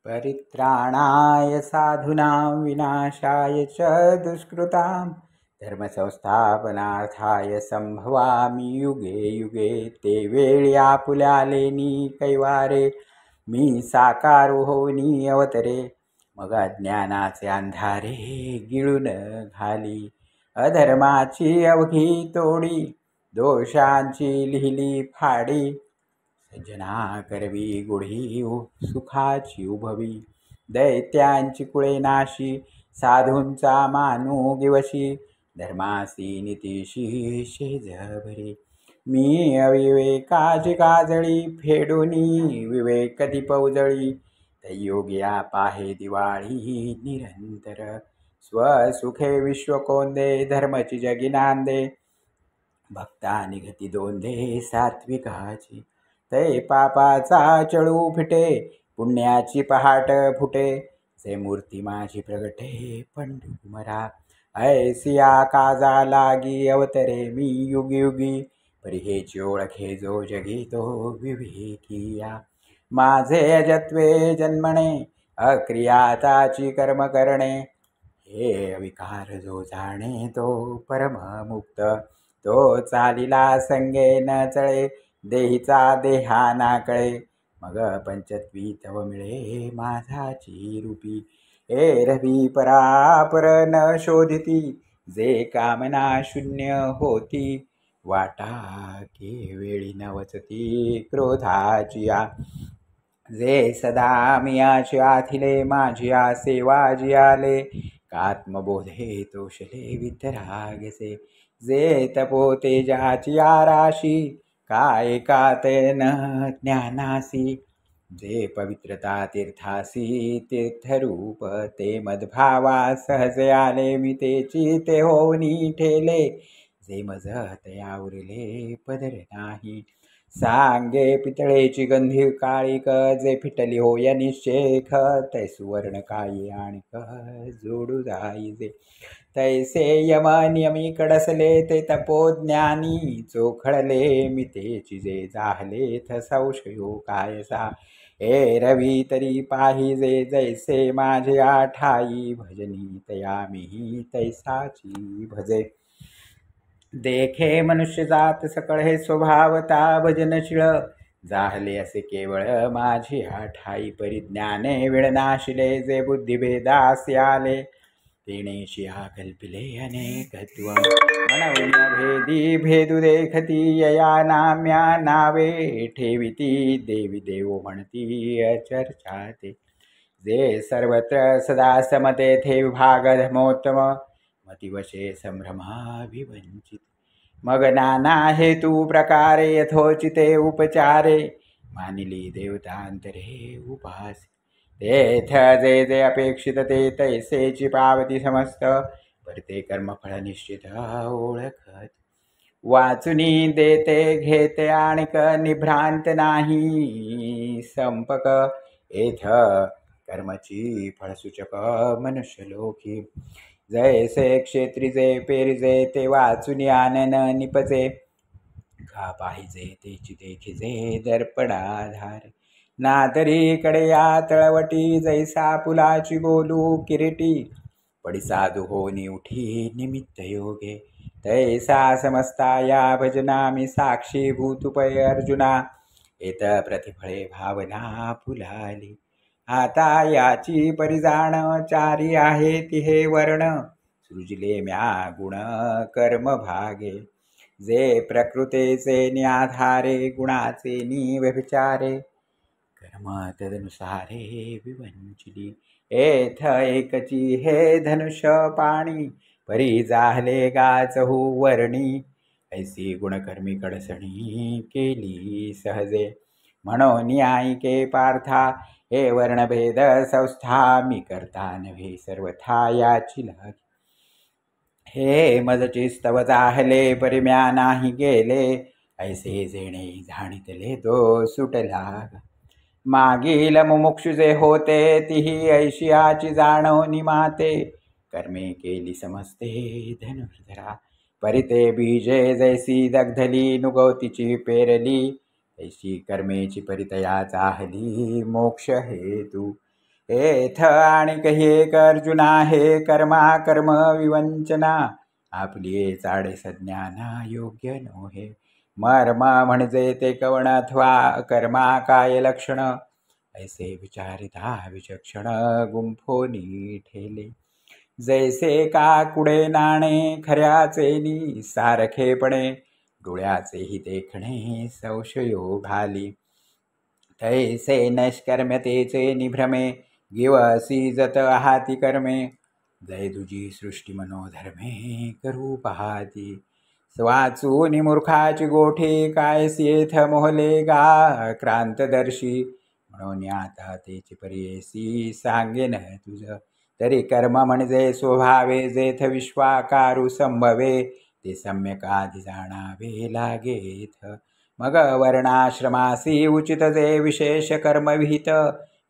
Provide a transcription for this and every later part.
परित्राणाय साधूनां विनाशाय च दुष्कृतां धर्मसंस्थापनार्थाय संभवामि युगे युगे। ते वेळी आपुल्या लेनी कैवारे मी साकारू होनी अवतरे। मग अज्ञानाचे अंधारे गिळून घाली अधर्माची अवघी तोडी दोषांची लिहिली फाडी। सज्जना करवी गुढी सुखाची उभवी दैत्यांची कुळे नाशी साधूंचा मानू गिवशी। धर्मासी नीतीशी शेजभरी मी अविवेकाची काजळी फेडूनी विवेक दीप उजळी। योग्या पाहे दिवाळी निरंतर स्वसुखे विश्व कोंदे धर्मची जगी नांदे। भक्ता निघती दोंदे सात्विकाची तै पापाचा चळू फिटे पुण्याची पहाट फुटे। जे मूर्ती माझी प्रगटे पंडुमरा ऐसिया काजा लागी अवतरे मी युगी युगी। परिहेची ओळखे जो जगी तो विवेकिया माझे अजत्वे जन्मणे अक्रियाताची कर्म करणे। हे अविकार जो जाणे तो परममुक्त तो चालिला संगे न चळे देहीचा देहा ना कळे। मग पंचत्वी तव मिळे माझाची रूपी हे रवी परापर न शोधिती। जे कामना शून्य होती वाटा केवेळी न वचती क्रोधाची या। जे सदा मियाची आथिले माझी सेवा जी आले कात्मबोधे तोषले वितरागसे। जे तपो तेजाची राशी काय कातेन ज्ञानासी। जे पवित्रता तीर्थासी तीर्थरूप ते मदभावा सहजे आले मी तेची ते होनी ठेले। जे मज तया उरले पदर नाही सांगे पितळेची गंधी काळिक। जे फिटली होय निश्चेख तै सुवर्ण काही आणिक जोडू जाई। जे तैसे यम नियमी कडसले ते तपोज्ञानी चोखळले मी तेची। जे जाहले थ संशयो कायसा हे रवी तरी पाहिजे। जैसे माझे ठाई भजनी तया मी तैसाची भजे। देखे मनुष्य जात सकळ हे स्वभावता भजनशीळ जाहले असे केवळ माझी ठाई। परिज्ञाने विळनाशिले जे बुद्धिभेदासी आले तेणेशी कल्पिले अनेकत्व। म्हणून भेदी भेदू देखती यया नाम्या नावे ठेविती देवी देवो म्हणती अचर्चा ते। जे सर्वत्र सदा समते थे विभाग धर्मोत्तम मतिवशे संभ्रमा विवंचित। मग नाना हेतू प्रकारे यथोचिते उपचारे मानिली देवतांतरे उपास। तेथ जे जे अपेक्षित ते तैसेची पावती समस्त परते कर्मफळ निश्चित ओळखत। वाचुनी देते घेते आणिक निभ्रांत नाही संपक। एथ कर्मची फळसूचक मनुष्य लोकी जैसे क्षेत्री जे पेरिजे ते वाचुनी आनन निपजे। का पाहिजे तेची देखिजे दर्पणाधार नातरी कडे या तळवटी जैसा पुलाची बोलू किरीटी। पडी साधू होनी उठी निमित्त योगे तैसा समजता या भजना मी साक्षी भूतुपय अर्जुना। एत प्रतिफळे भावना फुलाली आता याची परिजाण चारी आहे तिहे वर्ण। सृजले म्या गुण कर्म भागे जे प्रकृतेचे न्याधारे गुणाचे नि व्यभिचारे। कर्म तदनुसारे विवंचिली एथ एकची हे धनुष्य पाणी परी जाहले गाचहू वर्णी। ऐसी गुणकर्मी कडसणी केली सहजे म्हणून न्यायिके पार्था। हे वर्णभेद संस्था मी करता नव्हे सर्वथा याची लाग। हे मजची स्तव जाहले परिम्या नाही गेले ऐसे जेणे जाणितले तो सुटला। मागील मुमुक्षु जे होते तिही ऐशियाची जाणवनी माते। कर्मे केली समजते धनुर्धरा परिते बीजे जैसी दग्धली नुगवतीची पेरली। ऐशी कर्मेची परितया चाहली मोक्ष हेतू। एथ आणि कही एक अर्जुना हे कर्मा कर्म विवंचना आपली चाडे सज्ञाना योग्य नोहे मर्म म्हणजे ते कवण अथवा कर्मा काय लक्षण ऐसे विचारिता विचक्षण गुंफोनी ठेले जैसे काकुडे नाणे खऱ्याचे नि सारखेपणे डोळ्याचेही देखणे संशयो घाली तैसे नैष्कर्म्यतेचे निभ्रमे गिवसी जत आहाती कर्मे जय तुझी सृष्टी मनोधर्मे करू पाहाती स्वाचूनि मूर्खाची गोठी कायसी येथ मोहले गा क्रांतदर्शी म्हणून आता तेची परियेसी सांगेन तुझ तरी कर्म म्हणजे स्वभावे जेथ विश्वाकारू संभवे ते सम्यक आधी जाणावे लागेथ मग वर्णाश्रमासी उचित जे विशेष कर्म विहित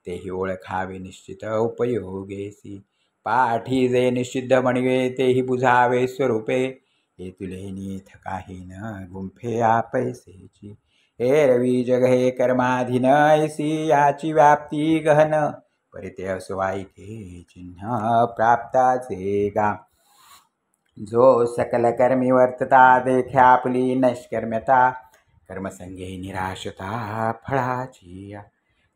तेही ओळखावे निश्चित उपयोगेसी पाठी जे निषिद्ध म्हणवे तेही बुझावे स्वरूपे हे तुले नीथ काही न गुंफे आपैसेची एरवी जग हे कर्माधीन ऐसी याची व्याप्ती गहन परिते असवाईके चिन्ह प्राप्ताचे गा जो सकल कर्मी वर्तता देखे आपली नैष्कर्म्यता कर्मसंगे निराशता फळाची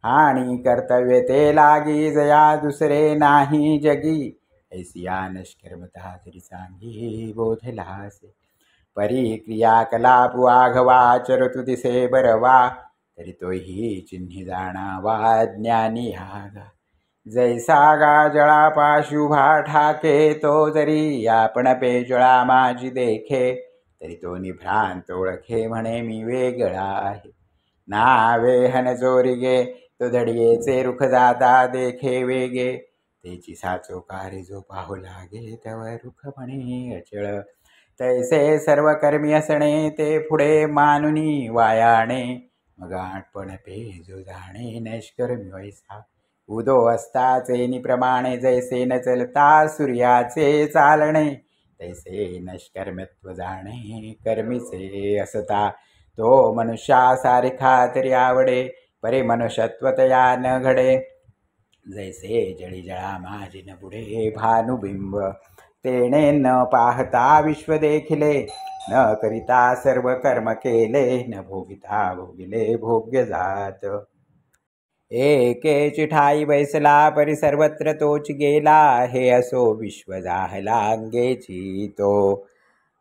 आणि कर्तव्य ते लागी जया दुसरे नाही जगी ऐसिया नष्कर्मता तरी सांगी बोधलासे परी क्रियाकलापु आघवाचरतु दिसे बरवा तरी तोही चिन्ही जाणावा ज्ञानी हागा जैसा गा जळापाशुभा ठाके तो जरी आपण पेजळा माझी देखे तरी तो निभ्रांत ओळखे म्हणे मी वेगळा आहे नावे हन जोरिगे तो धडियेचे रुख जाता देखे वेगे तेची साचोकारी जो पाहू लागे तेव्हा रुख म्हणे अचळ तैसे सर्व कर्मी असणे ते पुढे मानुनी वायाणे मग आठपण पे जो जाणे नैष्कर्मी वैसा उदो असताचे निप्रमाणे जैसे न चलता सूर्याचे चालणे तैसे नष्कर्म्यत्व जाणे कर्मीचे असता तो मनुष्यासारखा तरी आवडे परे मनुष्यत्वतया न घडे जैसे जळी जळा माझी न बुडे भानुबिंब तेने न पाहता विश्व देखिले न करिता सर्व कर्म केले न भोगिता भोगिले भोग्य जात एकेची ठाई बैसला परी सर्वत्र तोच गेला हे असो विश्व जाहला अंगेची तो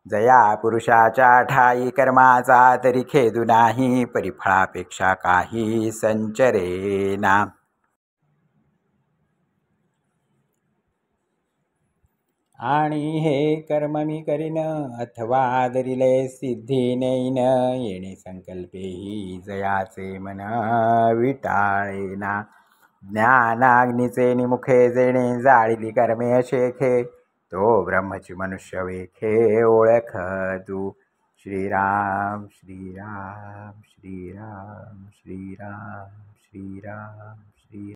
जया पुरुषाच्या ठाई कर्माचा तरी खेदू नाही परिफळापेक्षा काही संचरेना आणि हे कर्म मी करीन अथवा दरिले सिद्धी नेईन येणे संकल्पेही जयाचे मन विटाळेना ज्ञानाग्नीचे निमुखे जेणे जाळिली कर्मे अशेखे तो ब्रह्मची मनुष्य वेखे ओळख तू श्रीराम श्रीराम श्रीराम श्रीराम श्रीराम श्री